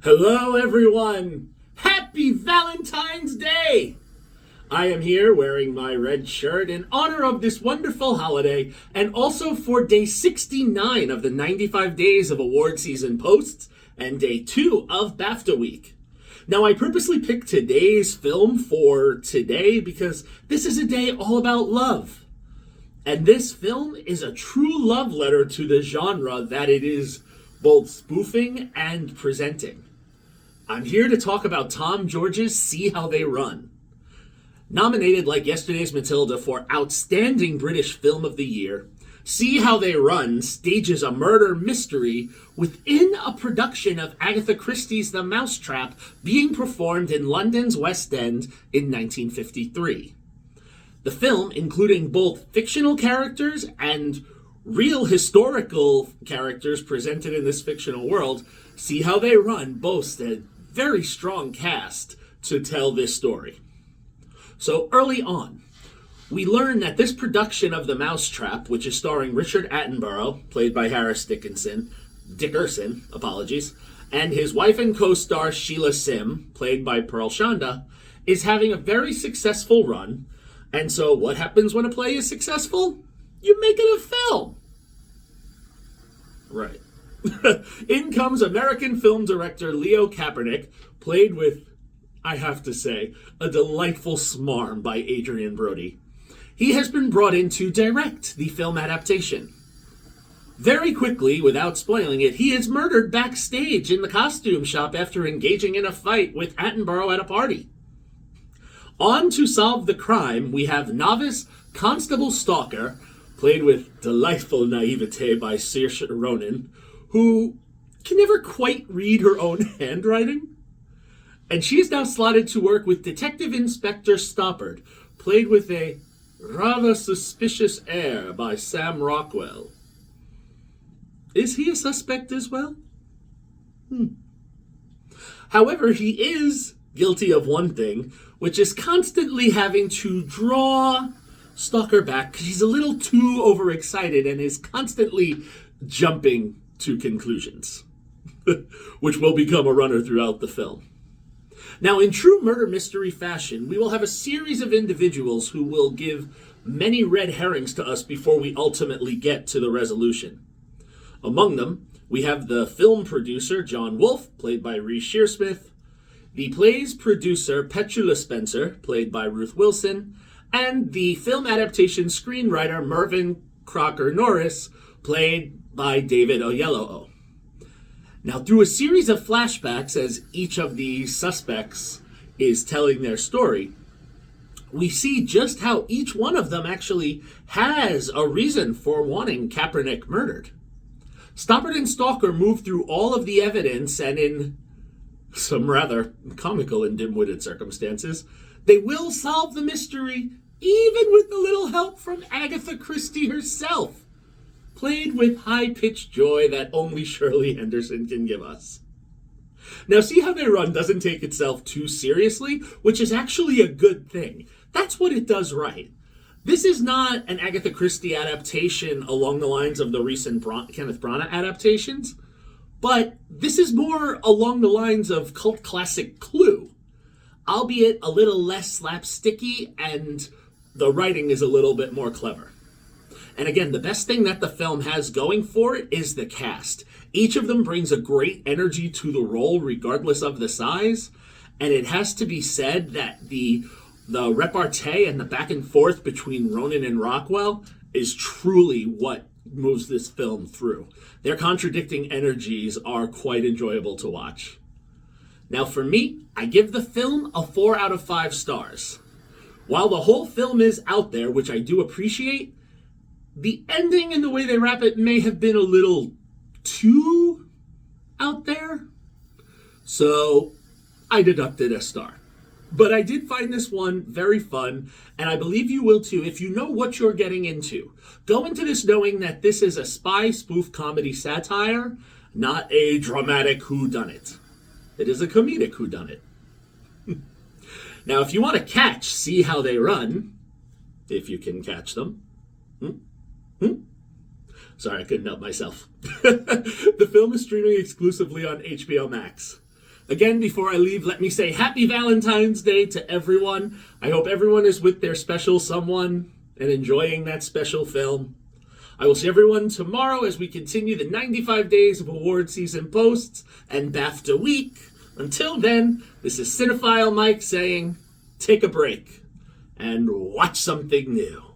Hello, everyone! Happy Valentine's Day! I am here wearing my red shirt in honor of this wonderful holiday and also for day 69 of the 95 Days of Award Season Posts and day 2 of BAFTA Week. Now, I purposely picked today's film for today because this is a day all about love. And this film is a true love letter to the genre that it is both spoofing and presenting. I'm here to talk about Tom George's See How They Run. Nominated like yesterday's Matilda for Outstanding British Film of the Year, See How They Run stages a murder mystery within a production of Agatha Christie's The Mousetrap being performed in London's West End in 1953. The film, including both fictional characters and real historical characters presented in this fictional world, See How They Run boasts a very strong cast to tell this story. So early on, we learn that this production of The Mousetrap, which is starring Richard Attenborough, played by Harris Dickerson, and his wife and co-star Sheila Sim, played by Pearl Shanda, is having a very successful run. And so what happens when a play is successful? You make it a film. Right. In comes American film director Leo Kaepernick, played with, I have to say, a delightful smarm by Adrian Brody. He has been brought in to direct the film adaptation. Very quickly, without spoiling it, he is murdered backstage in the costume shop after engaging in a fight with Attenborough at a party. On to solve the crime, we have novice Constable Stalker, played with delightful naivete by Saoirse Ronan, who can never quite read her own handwriting. And she is now slotted to work with Detective Inspector Stoppard, played with a rather suspicious air by Sam Rockwell. Is he a suspect as well? However, he is guilty of one thing, which is constantly having to draw Stalker back because he's a little too overexcited and is constantly jumping to conclusions, which will become a runner throughout the film. Now, in true murder mystery fashion, we will have a series of individuals who will give many red herrings to us before we ultimately get to the resolution. Among them, we have the film producer, John Wolfe, played by Reece Shearsmith, the play's producer, Petula Spencer, played by Ruth Wilson, and the film adaptation screenwriter, Mervyn Crocker Norris, played by David Oyelowo. Now, through a series of flashbacks as each of the suspects is telling their story, we see just how each one of them actually has a reason for wanting Kaepernick murdered. Stoppard and Stalker move through all of the evidence, and in some rather comical and dim-witted circumstances, they will solve the mystery even with a little help from Agatha Christie herself, played with high-pitched joy that only Shirley Henderson can give us. Now, See How They Run doesn't take itself too seriously, which is actually a good thing. That's what it does right. This is not an Agatha Christie adaptation along the lines of the recent Kenneth Branagh adaptations, but this is more along the lines of cult classic Clue, albeit a little less slapsticky, and the writing is a little bit more clever. And again, the best thing that the film has going for it is the cast. Each of them brings a great energy to the role, regardless of the size. And it has to be said that the repartee and the back and forth between Ronan and Rockwell is truly what moves this film through. Their contradicting energies are quite enjoyable to watch. Now, for me, I give the film a 4 out of 5 stars. While the whole film is out there, which I do appreciate, the ending and the way they wrap it may have been a little too out there. So I deducted a star. But I did find this one very fun, and I believe you will too if you know what you're getting into. Go into this knowing that this is a spy spoof comedy satire, not a dramatic whodunit. It is a comedic whodunit. Now, if you want to catch See How They Run, if you can catch them, Sorry, I couldn't help myself. The film is streaming exclusively on HBO Max. Again, before I leave, let me say happy Valentine's Day to everyone. I hope everyone is with their special someone and enjoying that special film. I will see everyone tomorrow as we continue the 95 days of award season posts and BAFTA week. Until then, this is Cinephile Mike saying, take a break and watch something new.